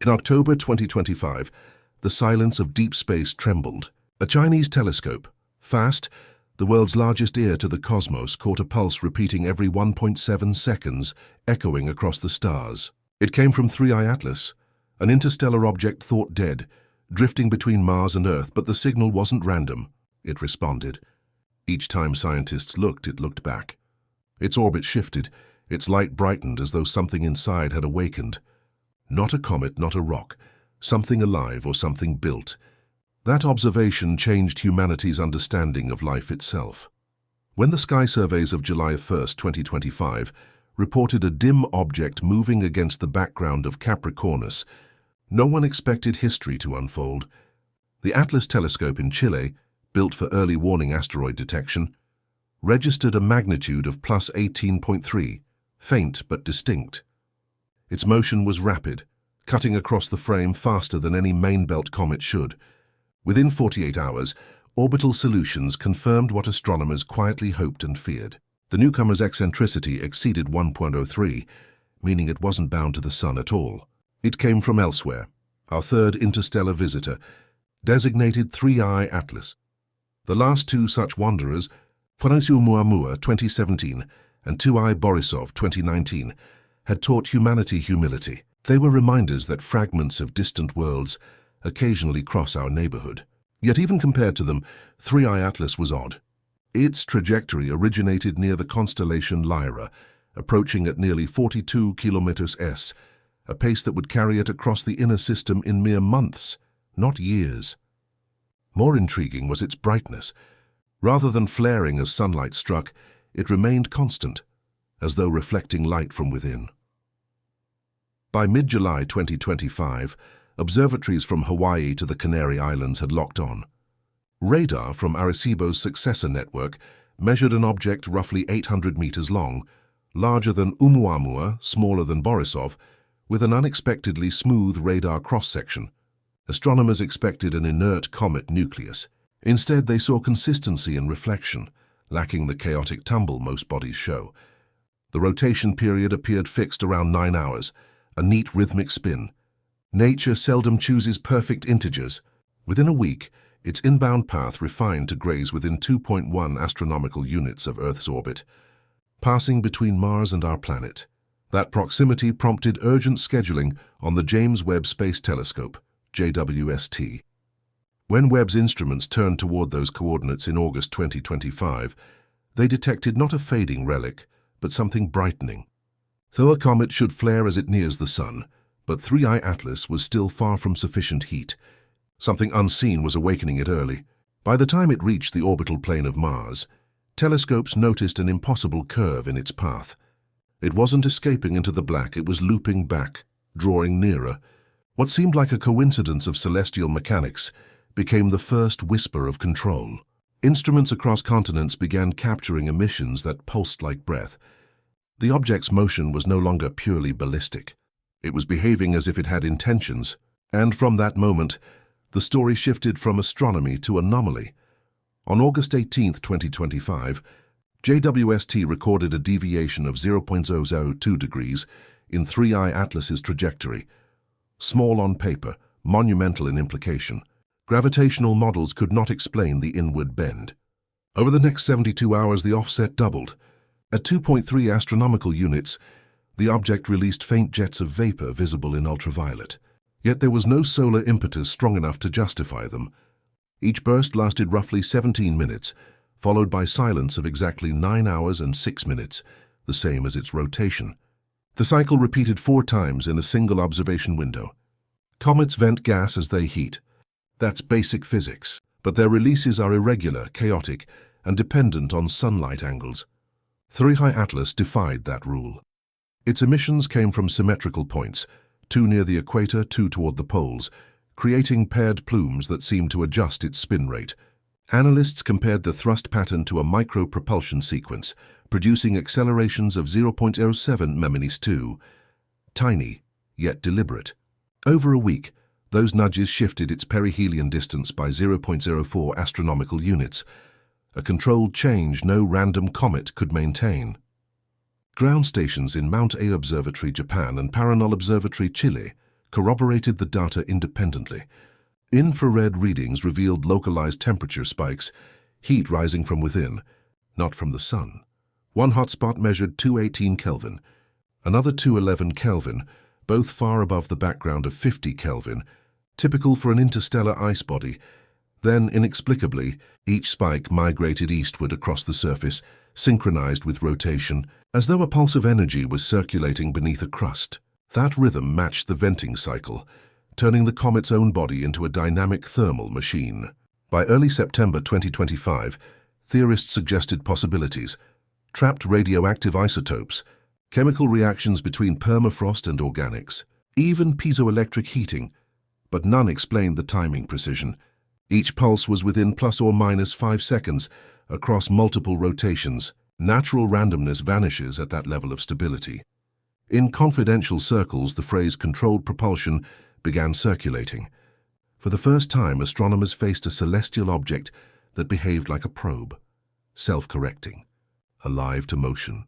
In October 2025, the silence of deep space trembled. A Chinese telescope, FAST, the world's largest ear to the cosmos, caught a pulse repeating every 1.7 seconds, echoing across the stars. It came from 3I Atlas, an interstellar object thought dead, drifting between Mars and Earth, but the signal wasn't random. It responded. Each time scientists looked, it looked back. Its orbit shifted, its light brightened as though something inside had awakened. Not a comet, not a rock, something alive or something built. That observation changed humanity's understanding of life itself. When the sky surveys of July 1, 2025, reported a dim object moving against the background of Capricornus, no one expected history to unfold. The Atlas telescope in Chile, built for early warning asteroid detection, registered a magnitude of plus 18.3, faint but distinct. Its motion was rapid, cutting across the frame faster than any main-belt comet should. Within 48 hours, Orbital Solutions confirmed what astronomers quietly hoped and feared. The newcomer's eccentricity exceeded 1.03, meaning it wasn't bound to the Sun at all. It came from elsewhere, our third interstellar visitor, designated 3I Atlas. The last two such wanderers, Propulsion 2017 and 2I Borisov 2019, had taught humanity humility. They were reminders that fragments of distant worlds occasionally cross our neighborhood. Yet even compared to them, 3I Atlas was odd. Its trajectory originated near the constellation Lyra, approaching at nearly 42 km/s, a pace that would carry it across the inner system in mere months, not years. More intriguing was its brightness. Rather than flaring as sunlight struck, it remained constant, as though reflecting light from within. By mid-July 2025, observatories from Hawaii to the Canary Islands had locked on. Radar from Arecibo's successor network measured an object roughly 800 meters long, larger than Oumuamua, smaller than Borisov, with an unexpectedly smooth radar cross-section. Astronomers expected an inert comet nucleus. Instead, they saw consistency and reflection, lacking the chaotic tumble most bodies show. The rotation period appeared fixed around 9 hours, a neat rhythmic spin. Nature seldom chooses perfect integers. Within a week, its inbound path refined to graze within 2.1 astronomical units of Earth's orbit, passing between Mars and our planet. That proximity prompted urgent scheduling on the James Webb Space Telescope, JWST. When Webb's instruments turned toward those coordinates in August 2025, they detected not a fading relic, but something brightening. Though a comet should flare as it nears the Sun, but 3I Atlas was still far from sufficient heat. Something unseen was awakening it early. By the time it reached the orbital plane of Mars, telescopes noticed an impossible curve in its path. It wasn't escaping into the black, it was looping back, drawing nearer. What seemed like a coincidence of celestial mechanics became the first whisper of control. Instruments across continents began capturing emissions that pulsed like breath. The object's motion was no longer purely ballistic. It was behaving as if it had intentions, and from that moment, the story shifted from astronomy to anomaly. On August 18, 2025, JWST recorded a deviation of 0.002 degrees in 3I Atlas's trajectory. Small on paper, monumental in implication. Gravitational models could not explain the inward bend. Over the next 72 hours, the offset doubled. At 2.3 astronomical units, the object released faint jets of vapor visible in ultraviolet. Yet there was no solar impetus strong enough to justify them. Each burst lasted roughly 17 minutes, followed by silence of exactly 9 hours and 6 minutes, the same as its rotation. The cycle repeated 4 times in a single observation window. Comets vent gas as they heat. That's basic physics, but their releases are irregular, chaotic, and dependent on sunlight angles. 3I Atlas defied that rule. Its emissions came from symmetrical points, 2 near the equator, 2 toward the poles, creating paired plumes that seemed to adjust its spin rate. Analysts compared the thrust pattern to a micro-propulsion sequence, producing accelerations of 0.07 mph, tiny, yet deliberate. Over a week, those nudges shifted its perihelion distance by 0.04 astronomical units, a controlled change no random comet could maintain. Ground stations in Mount A Observatory, Japan, and Paranal Observatory, Chile, corroborated the data independently. Infrared readings revealed localized temperature spikes, heat rising from within, not from the sun. One hotspot measured 218 Kelvin, another 211 Kelvin, both far above the background of 50 Kelvin, typical for an interstellar ice body. Then, inexplicably, each spike migrated eastward across the surface, synchronized with rotation, as though a pulse of energy was circulating beneath a crust. That rhythm matched the venting cycle, turning the comet's own body into a dynamic thermal machine. By early September 2025, theorists suggested possibilities: trapped radioactive isotopes, chemical reactions between permafrost and organics, even piezoelectric heating, but none explained the timing precision. Each pulse was within plus or minus 5 seconds across multiple rotations. Natural randomness vanishes at that level of stability. In confidential circles, the phrase controlled propulsion began circulating. For the first time, astronomers faced a celestial object that behaved like a probe, self-correcting, alive to motion.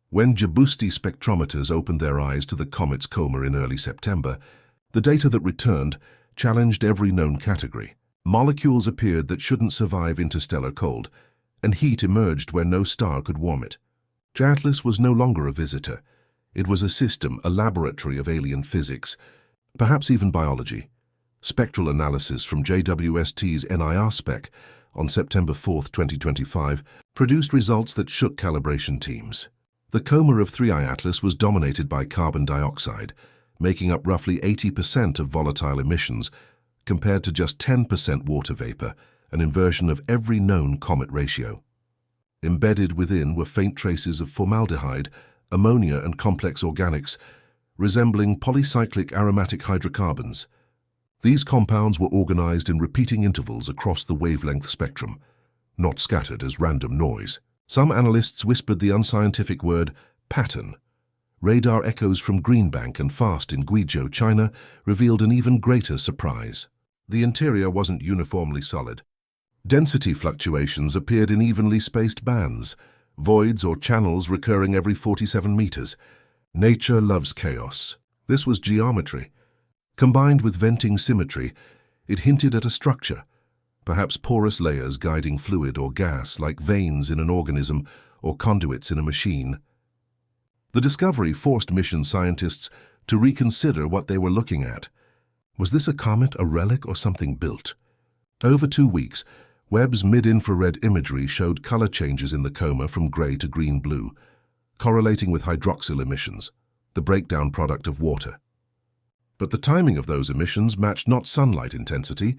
When Djibouti spectrometers opened their eyes to the comet's coma in early September, the data that returned challenged every known category. Molecules appeared that shouldn't survive interstellar cold, and heat emerged where no star could warm it. Atlas was no longer a visitor. It was a system, a laboratory of alien physics, perhaps even biology. Spectral analysis from JWST's NIR spec on September 4, 2025, produced results that shook calibration teams. The coma of 3I Atlas was dominated by carbon dioxide, making up roughly 80% of volatile emissions, compared to just 10% water vapor, an inversion of every known comet ratio. Embedded within were faint traces of formaldehyde, ammonia, and complex organics, resembling polycyclic aromatic hydrocarbons. These compounds were organized in repeating intervals across the wavelength spectrum, not scattered as random noise. Some analysts whispered the unscientific word pattern. Radar echoes from Greenbank and Fast in Guizhou, China, revealed an even greater surprise. The interior wasn't uniformly solid. Density fluctuations appeared in evenly spaced bands, voids or channels recurring every 47 meters. Nature loves chaos. This was geometry. Combined with venting symmetry, it hinted at a structure, perhaps porous layers guiding fluid or gas like veins in an organism or conduits in a machine. The discovery forced mission scientists to reconsider what they were looking at. Was this a comet, a relic, or something built? Over 2 weeks, Webb's mid-infrared imagery showed color changes in the coma from gray to green-blue, correlating with hydroxyl emissions, the breakdown product of water. But the timing of those emissions matched not sunlight intensity,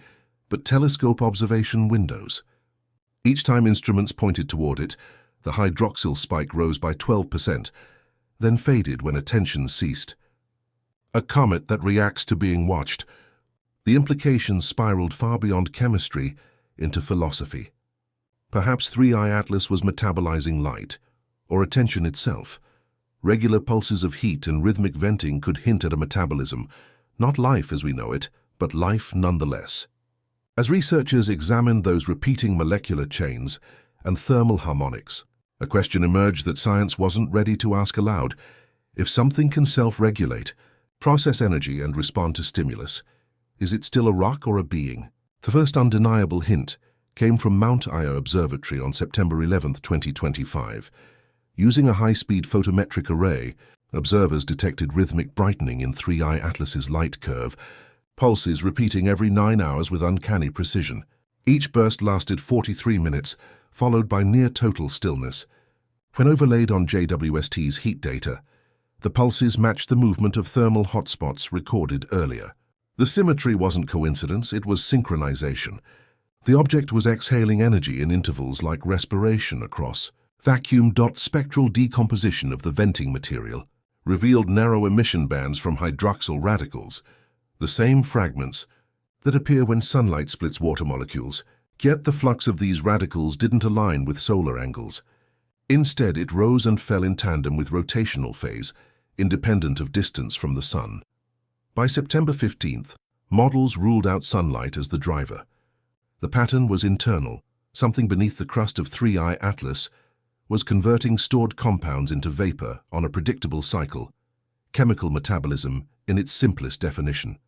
but telescope observation windows. Each time instruments pointed toward it, the hydroxyl spike rose by 12%, then faded when attention ceased. A comet that reacts to being watched. The implications spiraled far beyond chemistry into philosophy. Perhaps 3I Atlas was metabolizing light, or attention itself. Regular pulses of heat and rhythmic venting could hint at a metabolism, not life as we know it, but life nonetheless. As researchers examined those repeating molecular chains and thermal harmonics, a question emerged that science wasn't ready to ask aloud. If something can self-regulate, process energy and respond to stimulus, is it still a rock or a being? The first undeniable hint came from Mount Aya Observatory on September 11, 2025. Using a high-speed photometric array, observers detected rhythmic brightening in 3I Atlas's light curve, pulses repeating every 9 hours with uncanny precision. Each burst lasted 43 minutes, followed by near-total stillness. When overlaid on JWST's heat data, the pulses matched the movement of thermal hotspots recorded earlier. The symmetry wasn't coincidence, it was synchronization. The object was exhaling energy in intervals like respiration across. Vacuum. Spectral decomposition of the venting material revealed narrow emission bands from hydroxyl radicals, the same fragments that appear when sunlight splits water molecules. Yet the flux of these radicals didn't align with solar angles. Instead, it rose and fell in tandem with rotational phase, independent of distance from the sun. By September 15th, models ruled out sunlight as the driver. The pattern was internal. Something beneath the crust of 3I Atlas was converting stored compounds into vapor on a predictable cycle. Chemical metabolism, in its simplest definition.